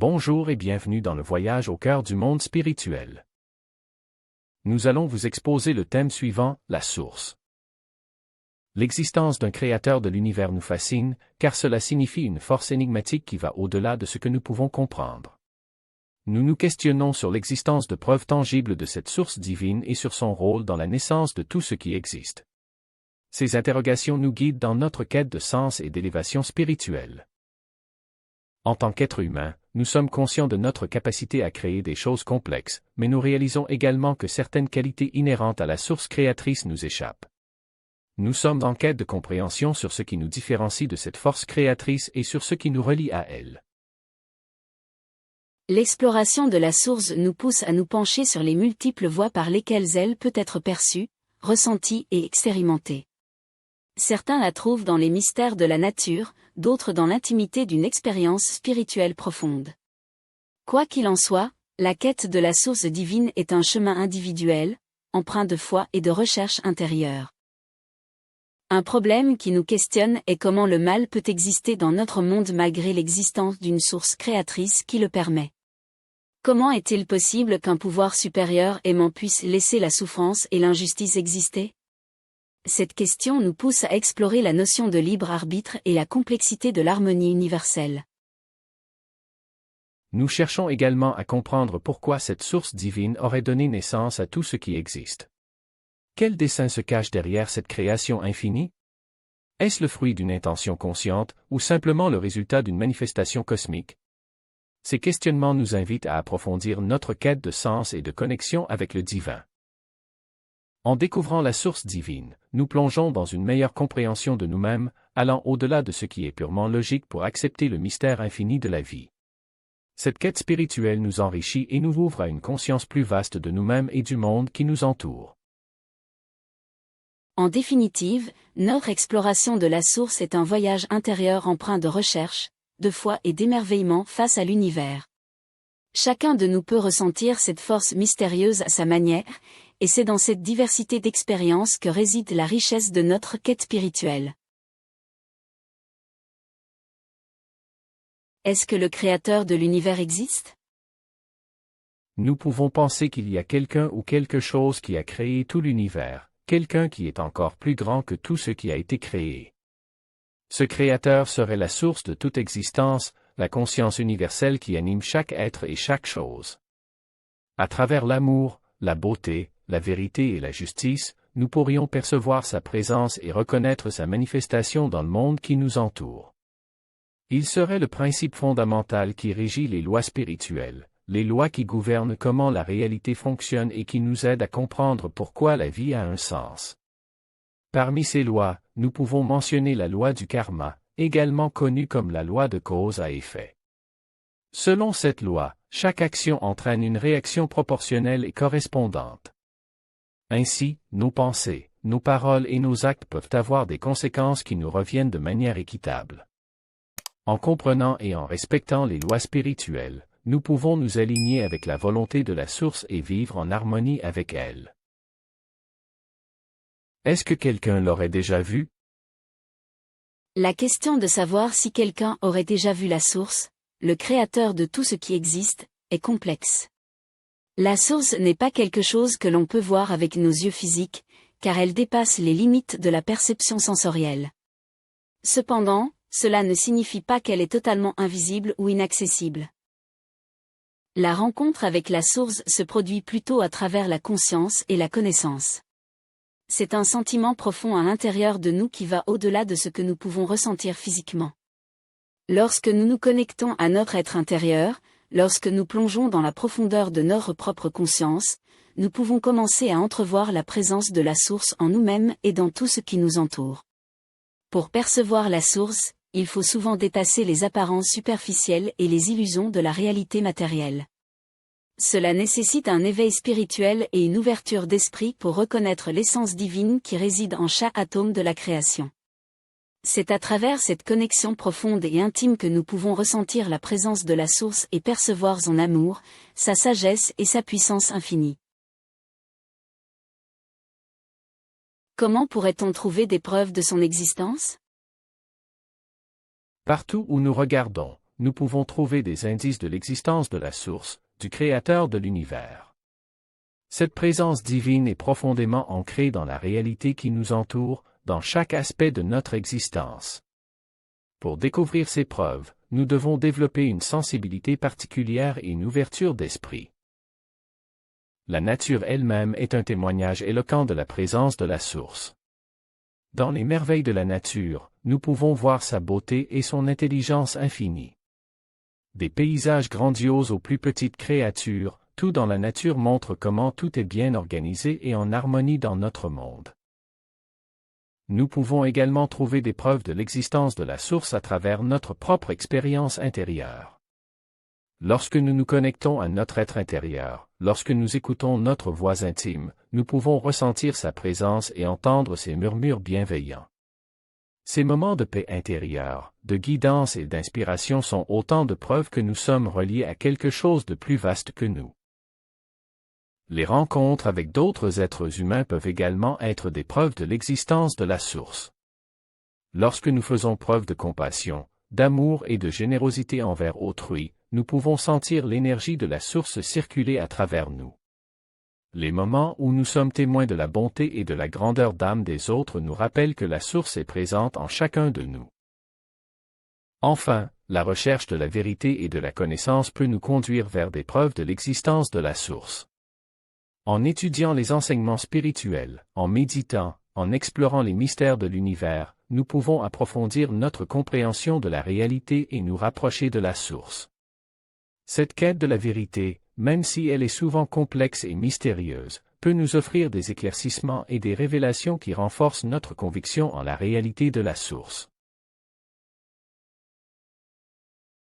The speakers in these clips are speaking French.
Bonjour et bienvenue dans le voyage au cœur du monde spirituel. Nous allons vous exposer le thème suivant, la source. L'existence d'un créateur de l'univers nous fascine, car cela signifie une force énigmatique qui va au-delà de ce que nous pouvons comprendre. Nous nous questionnons sur l'existence de preuves tangibles de cette source divine et sur son rôle dans la naissance de tout ce qui existe. Ces interrogations nous guident dans notre quête de sens et d'élévation spirituelle. En tant qu'être humain, nous sommes conscients de notre capacité à créer des choses complexes, mais nous réalisons également que certaines qualités inhérentes à la source créatrice nous échappent. Nous sommes en quête de compréhension sur ce qui nous différencie de cette force créatrice et sur ce qui nous relie à elle. L'exploration de la source nous pousse à nous pencher sur les multiples voies par lesquelles elle peut être perçue, ressentie et expérimentée. Certains la trouvent dans les mystères de la nature, d'autres dans l'intimité d'une expérience spirituelle profonde. Quoi qu'il en soit, la quête de la source divine est un chemin individuel, empreint de foi et de recherche intérieure. Un problème qui nous questionne est comment le mal peut exister dans notre monde malgré l'existence d'une source créatrice qui le permet. Comment est-il possible qu'un pouvoir supérieur aimant puisse laisser la souffrance et l'injustice exister ? Cette question nous pousse à explorer la notion de libre arbitre et la complexité de l'harmonie universelle. Nous cherchons également à comprendre pourquoi cette source divine aurait donné naissance à tout ce qui existe. Quel dessein se cache derrière cette création infinie? Est-ce le fruit d'une intention consciente, ou simplement le résultat d'une manifestation cosmique? Ces questionnements nous invitent à approfondir notre quête de sens et de connexion avec le divin. En découvrant la source divine, nous plongeons dans une meilleure compréhension de nous-mêmes, allant au-delà de ce qui est purement logique pour accepter le mystère infini de la vie. Cette quête spirituelle nous enrichit et nous ouvre à une conscience plus vaste de nous-mêmes et du monde qui nous entoure. En définitive, notre exploration de la source est un voyage intérieur empreint de recherche, de foi et d'émerveillement face à l'univers. Chacun de nous peut ressentir cette force mystérieuse à sa manière, et c'est dans cette diversité d'expériences que réside la richesse de notre quête spirituelle. Est-ce que le créateur de l'univers existe? Nous pouvons penser qu'il y a quelqu'un ou quelque chose qui a créé tout l'univers, quelqu'un qui est encore plus grand que tout ce qui a été créé. Ce créateur serait la source de toute existence, la conscience universelle qui anime chaque être et chaque chose. À travers l'amour, la beauté, la vérité et la justice, nous pourrions percevoir sa présence et reconnaître sa manifestation dans le monde qui nous entoure. Il serait le principe fondamental qui régit les lois spirituelles, les lois qui gouvernent comment la réalité fonctionne et qui nous aident à comprendre pourquoi la vie a un sens. Parmi ces lois, nous pouvons mentionner la loi du karma, également connue comme la loi de cause à effet. Selon cette loi, chaque action entraîne une réaction proportionnelle et correspondante. Ainsi, nos pensées, nos paroles et nos actes peuvent avoir des conséquences qui nous reviennent de manière équitable. En comprenant et en respectant les lois spirituelles, nous pouvons nous aligner avec la volonté de la source et vivre en harmonie avec elle. Est-ce que quelqu'un l'aurait déjà vu? La question de savoir si quelqu'un aurait déjà vu la source, le créateur de tout ce qui existe, est complexe. La source n'est pas quelque chose que l'on peut voir avec nos yeux physiques, car elle dépasse les limites de la perception sensorielle. Cependant, cela ne signifie pas qu'elle est totalement invisible ou inaccessible. La rencontre avec la source se produit plutôt à travers la conscience et la connaissance. C'est un sentiment profond à l'intérieur de nous qui va au-delà de ce que nous pouvons ressentir physiquement. Lorsque nous nous connectons à notre être intérieur, lorsque nous plongeons dans la profondeur de notre propre conscience, nous pouvons commencer à entrevoir la présence de la source en nous-mêmes et dans tout ce qui nous entoure. Pour percevoir la source, il faut souvent dépasser les apparences superficielles et les illusions de la réalité matérielle. Cela nécessite un éveil spirituel et une ouverture d'esprit pour reconnaître l'essence divine qui réside en chaque atome de la création. C'est à travers cette connexion profonde et intime que nous pouvons ressentir la présence de la source et percevoir son amour, sa sagesse et sa puissance infinie. Comment pourrait-on trouver des preuves de son existence? Partout où nous regardons, nous pouvons trouver des indices de l'existence de la source, du créateur de l'univers. Cette présence divine est profondément ancrée dans la réalité qui nous entoure, dans chaque aspect de notre existence. Pour découvrir ces preuves, nous devons développer une sensibilité particulière et une ouverture d'esprit. La nature elle-même est un témoignage éloquent de la présence de la source. Dans les merveilles de la nature, nous pouvons voir sa beauté et son intelligence infinie. Des paysages grandioses aux plus petites créatures, tout dans la nature montre comment tout est bien organisé et en harmonie dans notre monde. Nous pouvons également trouver des preuves de l'existence de la source à travers notre propre expérience intérieure. Lorsque nous nous connectons à notre être intérieur, lorsque nous écoutons notre voix intime, nous pouvons ressentir sa présence et entendre ses murmures bienveillants. Ces moments de paix intérieure, de guidance et d'inspiration sont autant de preuves que nous sommes reliés à quelque chose de plus vaste que nous. Les rencontres avec d'autres êtres humains peuvent également être des preuves de l'existence de la source. Lorsque nous faisons preuve de compassion, d'amour et de générosité envers autrui, nous pouvons sentir l'énergie de la source circuler à travers nous. Les moments où nous sommes témoins de la bonté et de la grandeur d'âme des autres nous rappellent que la source est présente en chacun de nous. Enfin, la recherche de la vérité et de la connaissance peut nous conduire vers des preuves de l'existence de la source. En étudiant les enseignements spirituels, en méditant, en explorant les mystères de l'univers, nous pouvons approfondir notre compréhension de la réalité et nous rapprocher de la source. Cette quête de la vérité, même si elle est souvent complexe et mystérieuse, peut nous offrir des éclaircissements et des révélations qui renforcent notre conviction en la réalité de la source.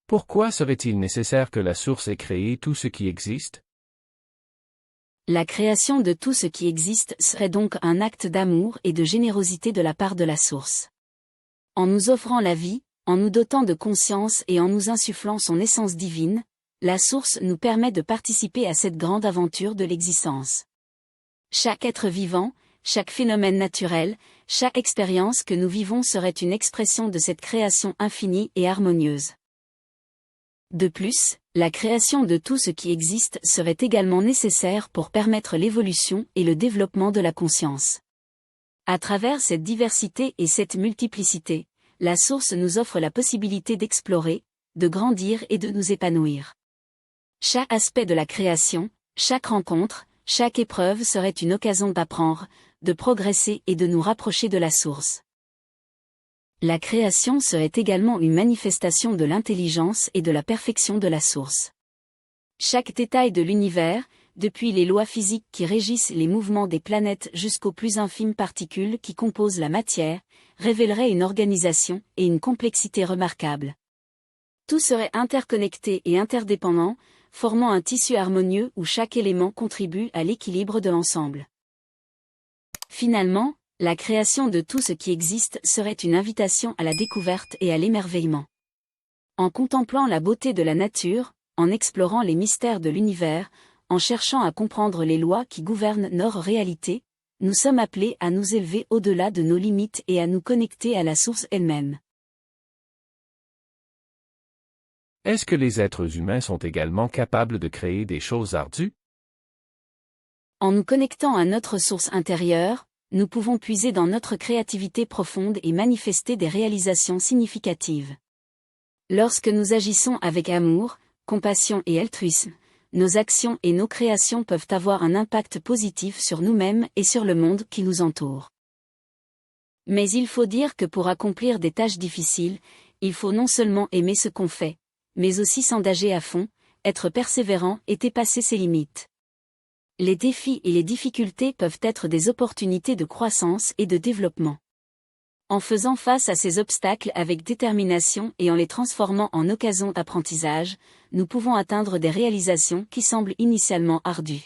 Pourquoi serait-il nécessaire que la source ait créé tout ce qui existe? La création de tout ce qui existe serait donc un acte d'amour et de générosité de la part de la source. En nous offrant la vie, en nous dotant de conscience et en nous insufflant son essence divine, la source nous permet de participer à cette grande aventure de l'existence. Chaque être vivant, chaque phénomène naturel, chaque expérience que nous vivons serait une expression de cette création infinie et harmonieuse. De plus, la création de tout ce qui existe serait également nécessaire pour permettre l'évolution et le développement de la conscience. À travers cette diversité et cette multiplicité, la source nous offre la possibilité d'explorer, de grandir et de nous épanouir. Chaque aspect de la création, chaque rencontre, chaque épreuve serait une occasion d'apprendre, de progresser et de nous rapprocher de la source. La création serait également une manifestation de l'intelligence et de la perfection de la source. Chaque détail de l'univers, depuis les lois physiques qui régissent les mouvements des planètes jusqu'aux plus infimes particules qui composent la matière, révélerait une organisation et une complexité remarquables. Tout serait interconnecté et interdépendant, formant un tissu harmonieux où chaque élément contribue à l'équilibre de l'ensemble. Finalement, la création de tout ce qui existe serait une invitation à la découverte et à l'émerveillement. En contemplant la beauté de la nature, en explorant les mystères de l'univers, en cherchant à comprendre les lois qui gouvernent notre réalité, nous sommes appelés à nous élever au-delà de nos limites et à nous connecter à la source elle-même. Est-ce que les êtres humains sont également capables de créer des choses ardues? En nous connectant à notre source intérieure, nous pouvons puiser dans notre créativité profonde et manifester des réalisations significatives. Lorsque nous agissons avec amour, compassion et altruisme, nos actions et nos créations peuvent avoir un impact positif sur nous-mêmes et sur le monde qui nous entoure. Mais il faut dire que pour accomplir des tâches difficiles, il faut non seulement aimer ce qu'on fait, mais aussi s'engager à fond, être persévérant et dépasser ses limites. Les défis et les difficultés peuvent être des opportunités de croissance et de développement. En faisant face à ces obstacles avec détermination et en les transformant en occasions d'apprentissage, nous pouvons atteindre des réalisations qui semblent initialement ardues.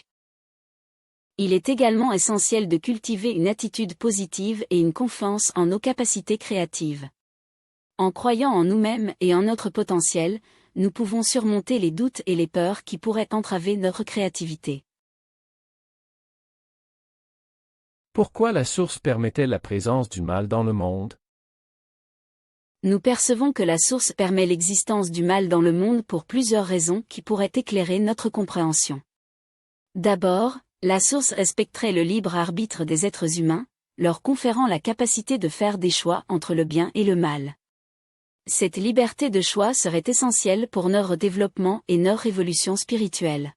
Il est également essentiel de cultiver une attitude positive et une confiance en nos capacités créatives. En croyant en nous-mêmes et en notre potentiel, nous pouvons surmonter les doutes et les peurs qui pourraient entraver notre créativité. Pourquoi la source permet-elle la présence du mal dans le monde? Nous percevons que la source permet l'existence du mal dans le monde pour plusieurs raisons qui pourraient éclairer notre compréhension. D'abord, la source respecterait le libre arbitre des êtres humains, leur conférant la capacité de faire des choix entre le bien et le mal. Cette liberté de choix serait essentielle pour notre développement et notre évolution spirituelle.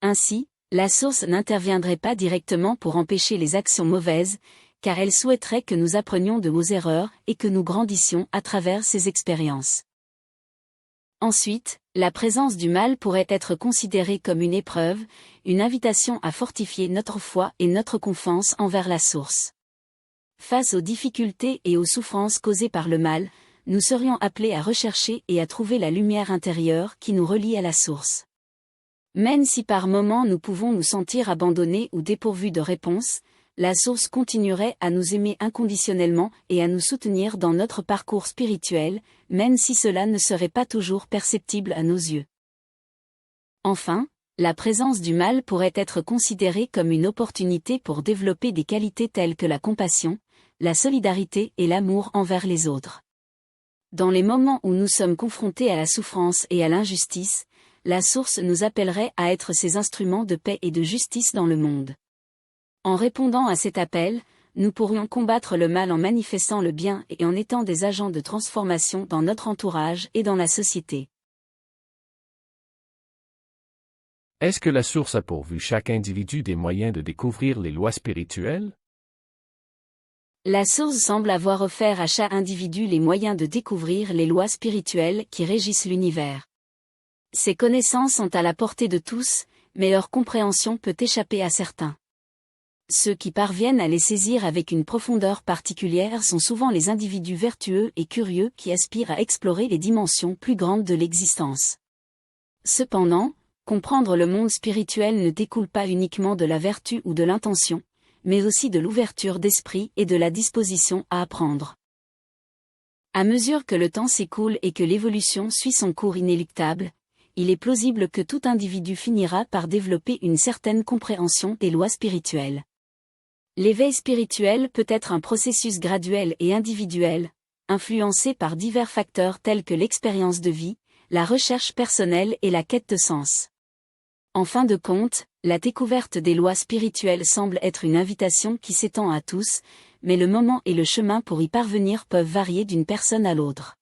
Ainsi, la source n'interviendrait pas directement pour empêcher les actions mauvaises, car elle souhaiterait que nous apprenions de nos erreurs et que nous grandissions à travers ces expériences. Ensuite, la présence du mal pourrait être considérée comme une épreuve, une invitation à fortifier notre foi et notre confiance envers la source. Face aux difficultés et aux souffrances causées par le mal, nous serions appelés à rechercher et à trouver la lumière intérieure qui nous relie à la source. Même si par moments nous pouvons nous sentir abandonnés ou dépourvus de réponse, la source continuerait à nous aimer inconditionnellement et à nous soutenir dans notre parcours spirituel, même si cela ne serait pas toujours perceptible à nos yeux. Enfin, la présence du mal pourrait être considérée comme une opportunité pour développer des qualités telles que la compassion, la solidarité et l'amour envers les autres. Dans les moments où nous sommes confrontés à la souffrance et à l'injustice, la source nous appellerait à être ses instruments de paix et de justice dans le monde. En répondant à cet appel, nous pourrions combattre le mal en manifestant le bien et en étant des agents de transformation dans notre entourage et dans la société. Est-ce que la source a pourvu chaque individu des moyens de découvrir les lois spirituelles? La source semble avoir offert à chaque individu les moyens de découvrir les lois spirituelles qui régissent l'univers. Ces connaissances sont à la portée de tous, mais leur compréhension peut échapper à certains. Ceux qui parviennent à les saisir avec une profondeur particulière sont souvent les individus vertueux et curieux qui aspirent à explorer les dimensions plus grandes de l'existence. Cependant, comprendre le monde spirituel ne découle pas uniquement de la vertu ou de l'intention, mais aussi de l'ouverture d'esprit et de la disposition à apprendre. À mesure que le temps s'écoule et que l'évolution suit son cours inéluctable, il est plausible que tout individu finira par développer une certaine compréhension des lois spirituelles. L'éveil spirituel peut être un processus graduel et individuel, influencé par divers facteurs tels que l'expérience de vie, la recherche personnelle et la quête de sens. En fin de compte, la découverte des lois spirituelles semble être une invitation qui s'étend à tous, mais le moment et le chemin pour y parvenir peuvent varier d'une personne à l'autre.